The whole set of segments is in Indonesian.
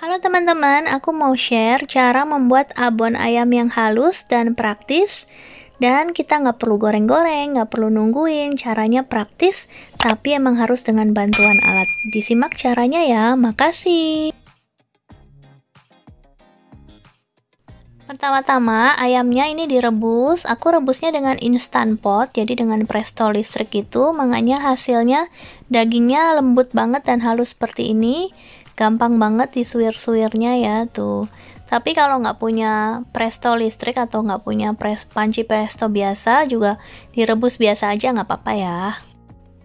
Halo teman-teman, aku mau share cara membuat abon ayam yang halus dan praktis. Dan kita nggak perlu goreng-goreng, nggak perlu nungguin, caranya praktis, tapi emang harus dengan bantuan alat. Disimak caranya ya, makasih. Pertama-tama, ayamnya ini direbus. Aku rebusnya dengan instant pot, jadi dengan presto listrik gitu. Makanya hasilnya dagingnya lembut banget dan halus seperti ini. Gampang banget disuir-suirnya ya, tuh. Tapi kalau nggak punya presto listrik atau nggak punya panci presto biasa, juga direbus biasa aja nggak apa-apa ya.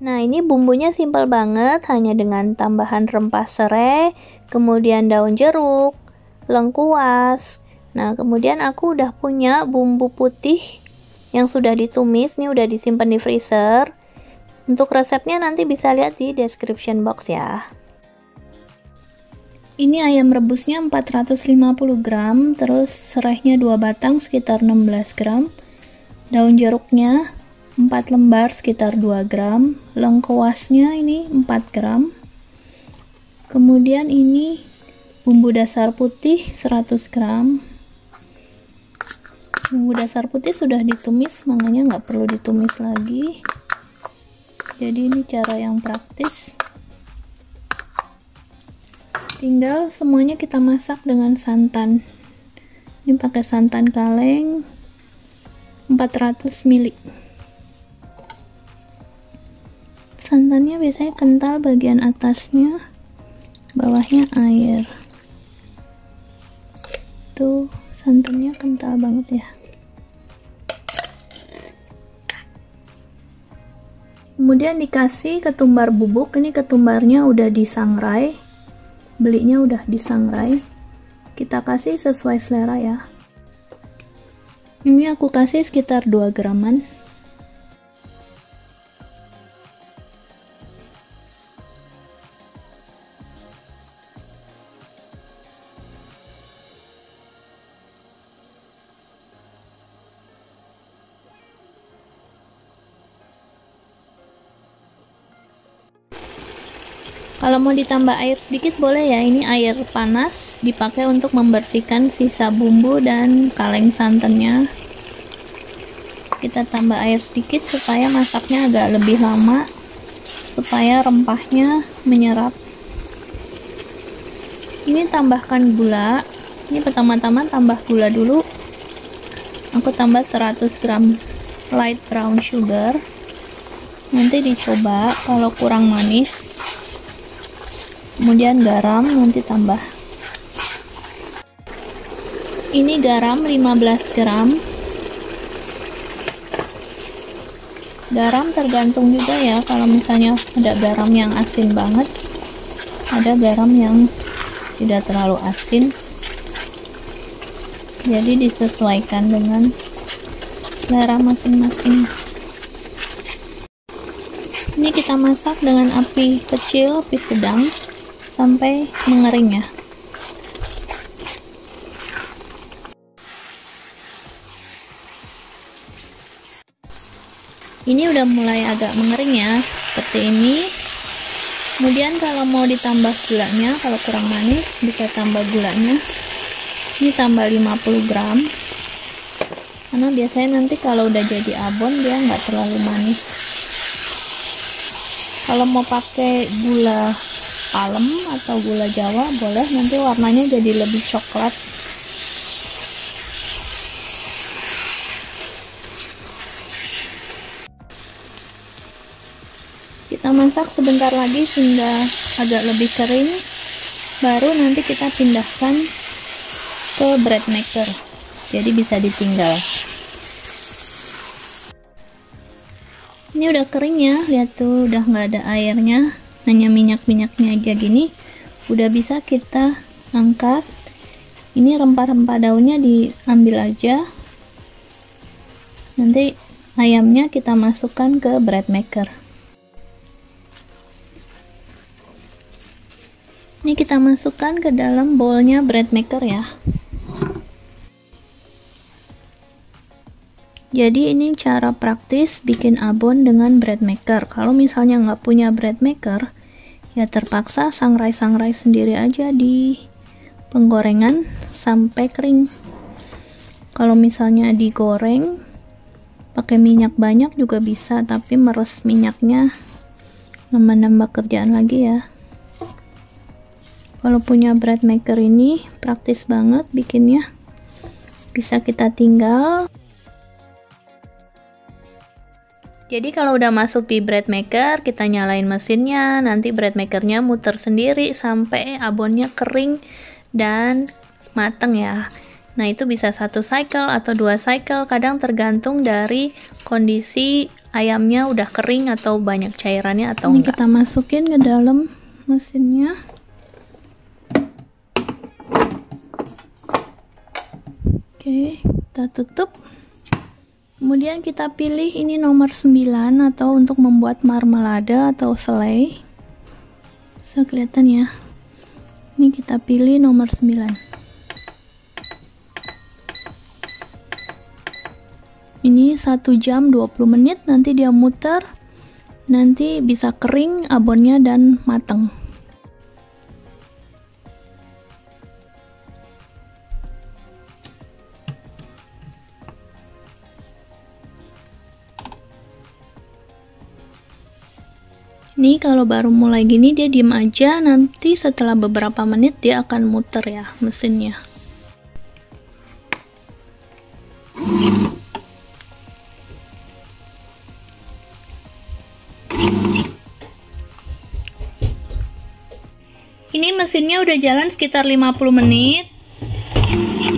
Nah, ini bumbunya simpel banget, hanya dengan tambahan rempah serai, kemudian daun jeruk, lengkuas. Nah, kemudian aku udah punya bumbu putih yang sudah ditumis, ini udah disimpan di freezer. Untuk resepnya nanti bisa lihat di description box ya. Ini ayam rebusnya 450 gram, terus serainya 2 batang sekitar 16 gram. Daun jeruknya 4 lembar sekitar 2 gram. Lengkuasnya ini 4 gram. Kemudian ini bumbu dasar putih 100 gram. Bumbu dasar putih sudah ditumis, makanya nggak perlu ditumis lagi. Jadi ini cara yang praktis. Tinggal semuanya kita masak dengan santan. Ini pakai santan kaleng 400 ml. Santannya biasanya kental bagian atasnya, bawahnya air. Tuh, santannya kental banget ya. Kemudian dikasih ketumbar bubuk. Ini ketumbarnya udah disangrai. Belinya udah disangrai. Kita kasih sesuai selera ya. Ini aku kasih sekitar 2 graman. Kalau mau ditambah air sedikit boleh ya, ini air panas dipakai untuk membersihkan sisa bumbu dan kaleng santannya. Kita tambah air sedikit supaya masaknya agak lebih lama, supaya rempahnya menyerap. Ini tambahkan gula. Ini pertama-tama tambah gula dulu. Aku tambah 100 gram light brown sugar. Nanti dicoba kalau kurang manis. Kemudian garam nanti tambah. Ini garam 15 gram. Garam tergantung juga ya, kalau misalnya ada garam yang asin banget, ada garam yang tidak terlalu asin. Jadi disesuaikan dengan selera masing-masing. Ini kita masak dengan api kecil, api sedang, sampai mengering ya. Ini udah mulai agak mengering ya, seperti ini. Kemudian kalau mau ditambah gulanya, kalau kurang manis bisa tambah gulanya. Ini tambah 50 gram. Karena biasanya nanti kalau udah jadi abon dia nggak terlalu manis. Kalau mau pakai gula palem atau gula jawa boleh, nanti warnanya jadi lebih coklat. Kita masak sebentar lagi hingga agak lebih kering, baru nanti kita pindahkan ke bread maker, jadi bisa ditinggal. Ini udah kering ya, lihat tuh udah nggak ada airnya, hanya minyak-minyaknya aja gini. Udah bisa kita angkat. Ini rempah-rempah daunnya diambil aja. Nanti ayamnya kita masukkan ke bread maker. Ini kita masukkan ke dalam bowlnya bread maker ya. Jadi ini cara praktis bikin abon dengan bread maker. Kalau misalnya nggak punya bread maker, ya terpaksa sangrai-sangrai sendiri aja di penggorengan sampai kering. Kalau misalnya digoreng pakai minyak banyak juga bisa, tapi meres minyaknya nambah-nambah kerjaan lagi ya. Kalau punya bread maker ini praktis banget bikinnya, bisa kita tinggal. Jadi kalau udah masuk di bread maker, kita nyalain mesinnya, nanti bread makernya muter sendiri sampai abonnya kering dan mateng ya. Nah itu bisa 1 cycle atau 2 cycle, kadang tergantung dari kondisi ayamnya udah kering atau banyak cairannya atau enggak. Ini kita masukin ke dalam mesinnya. Oke, kita tutup. Kemudian kita pilih ini nomor 9 atau untuk membuat marmelade atau selai. Bisa kelihatan ya. Ini kita pilih nomor 9. Ini 1 jam 20 menit, nanti dia muter. Nanti bisa kering abonnya dan mateng. Ini kalau baru mulai gini dia diem aja, nanti setelah beberapa menit dia akan muter ya mesinnya. Ini mesinnya udah jalan sekitar 50 menit.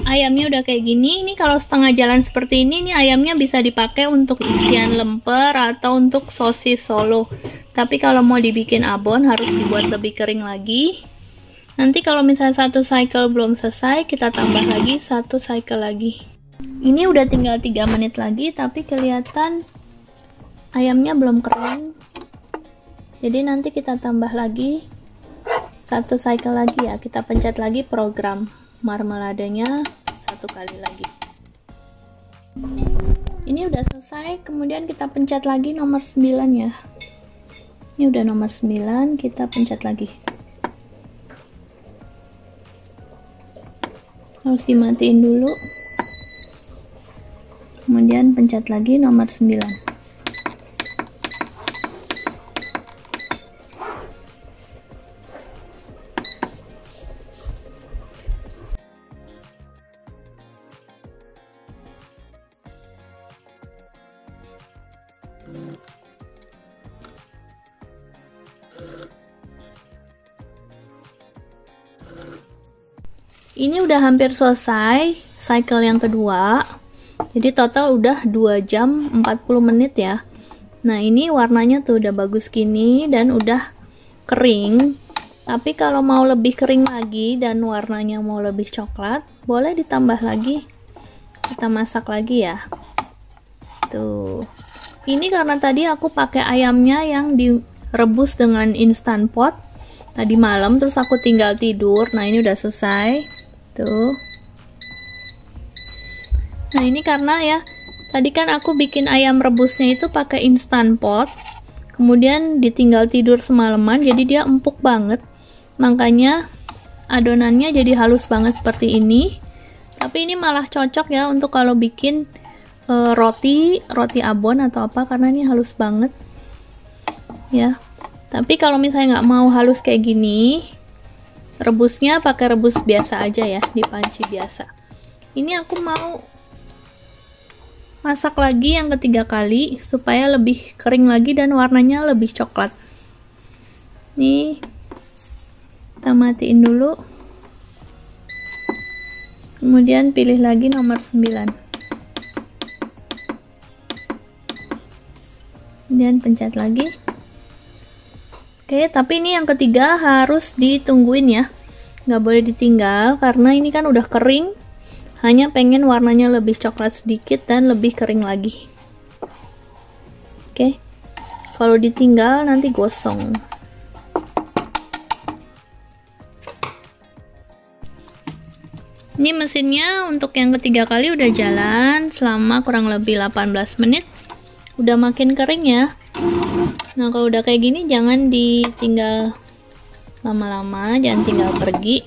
Ayamnya udah kayak gini. Ini kalau setengah jalan seperti ini, ayamnya bisa dipakai untuk isian lemper atau untuk sosis solo. Tapi kalau mau dibikin abon harus dibuat lebih kering lagi. Nanti kalau misalnya 1 cycle belum selesai, kita tambah lagi 1 cycle lagi. Ini udah tinggal 3 menit lagi, tapi kelihatan ayamnya belum kering. Jadi nanti kita tambah lagi 1 cycle lagi ya. Kita pencet lagi program marmeladenya 1 kali lagi. Ini udah selesai, kemudian kita pencet lagi nomor 9 ya. Ini udah nomor 9, kita pencet lagi. Harus dimatiin dulu. Kemudian pencet lagi nomor 9. Ini udah hampir selesai cycle yang kedua. Jadi total udah 2 jam 40 menit ya. Nah, ini warnanya tuh udah bagus gini dan udah kering. Tapi kalau mau lebih kering lagi dan warnanya mau lebih coklat, boleh ditambah lagi. Kita masak lagi ya. Tuh. Ini karena tadi aku pakai ayamnya yang direbus dengan instant pot tadi malam, terus aku tinggal tidur. Nah, ini udah selesai. Tuh. Nah, ini karena ya tadi kan aku bikin ayam rebusnya itu pakai instant pot, kemudian ditinggal tidur semalaman, jadi dia empuk banget. Makanya adonannya jadi halus banget seperti ini. Tapi ini malah cocok ya untuk kalau bikin roti abon atau apa, karena ini halus banget ya. Tapi kalau misalnya nggak mau halus kayak gini, rebusnya pakai rebus biasa aja ya, di panci biasa. Ini aku mau masak lagi yang ketiga kali supaya lebih kering lagi dan warnanya lebih coklat. Nih, kita matiin dulu. Kemudian pilih lagi nomor 9. Kemudian pencet lagi. Oke, tapi ini yang ketiga harus ditungguin ya. Nggak boleh ditinggal karena ini kan udah kering. Hanya pengen warnanya lebih coklat sedikit dan lebih kering lagi. Oke. Kalau ditinggal nanti gosong. Ini mesinnya untuk yang ketiga kali udah jalan selama kurang lebih 18 menit. Udah makin kering ya. Nah, kalau udah kayak gini jangan ditinggal lama-lama, jangan tinggal pergi.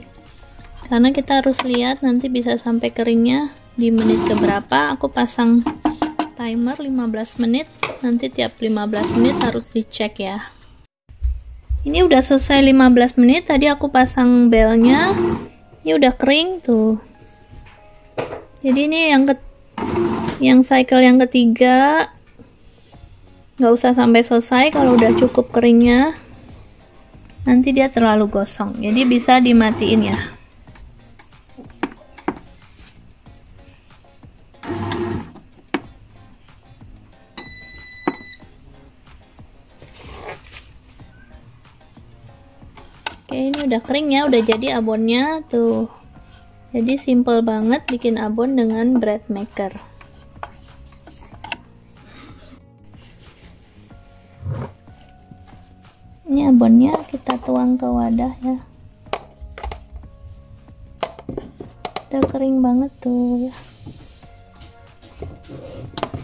karena kita harus lihat nanti bisa sampai keringnya di menit keberapa. Aku pasang timer 15 menit, nanti tiap 15 menit harus dicek ya. Ini udah selesai 15 menit, tadi aku pasang belnya, ini udah kering tuh. Jadi ini yang cycle yang ketiga, nggak usah sampai selesai. Kalau udah cukup keringnya, nanti dia terlalu gosong, jadi bisa dimatiin ya. Oke, ini udah kering ya, udah jadi abonnya tuh. Jadi simple banget bikin abon dengan bread maker. Ini abonnya kita tuang ke wadah ya. Udah kering banget tuh ya.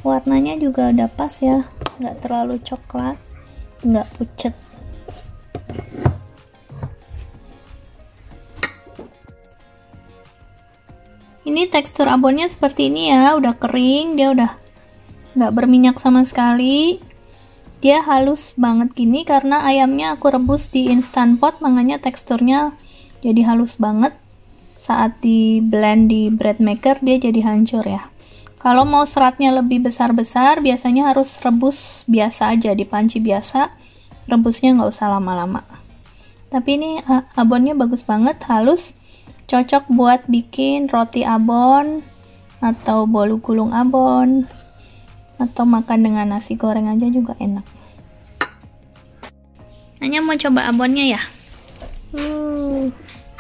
Warnanya juga udah pas ya, nggak terlalu coklat, nggak pucet. Ini tekstur abonnya seperti ini ya, udah kering, dia udah nggak berminyak sama sekali. Dia halus banget gini karena ayamnya aku rebus di instant pot, makanya teksturnya jadi halus banget. Saat di blend di bread maker dia jadi hancur ya. Kalau mau seratnya lebih besar-besar, biasanya harus rebus biasa aja di panci biasa. Rebusnya nggak usah lama-lama. Tapi ini abonnya bagus banget, halus. Cocok buat bikin roti abon, atau bolu gulung abon, atau makan dengan nasi goreng aja juga enak. Hanya mau coba abonnya ya?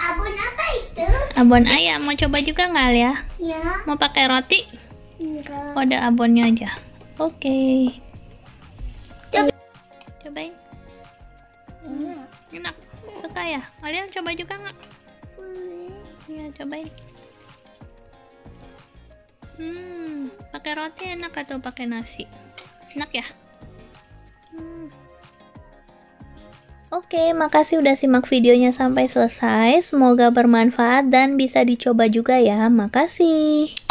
Abon apa itu? Abon ayam, mau coba juga nggak ya? Ya. Mau pakai roti? Enggak. Oh, ada abonnya aja. Oke. Cobain. Enak. Suka ya? Kalian coba juga nggak? Ya, cobain. Pakai roti enak atau pakai nasi? Enak ya? Oke, makasih udah simak videonya sampai selesai. Semoga bermanfaat dan bisa dicoba juga ya. Makasih.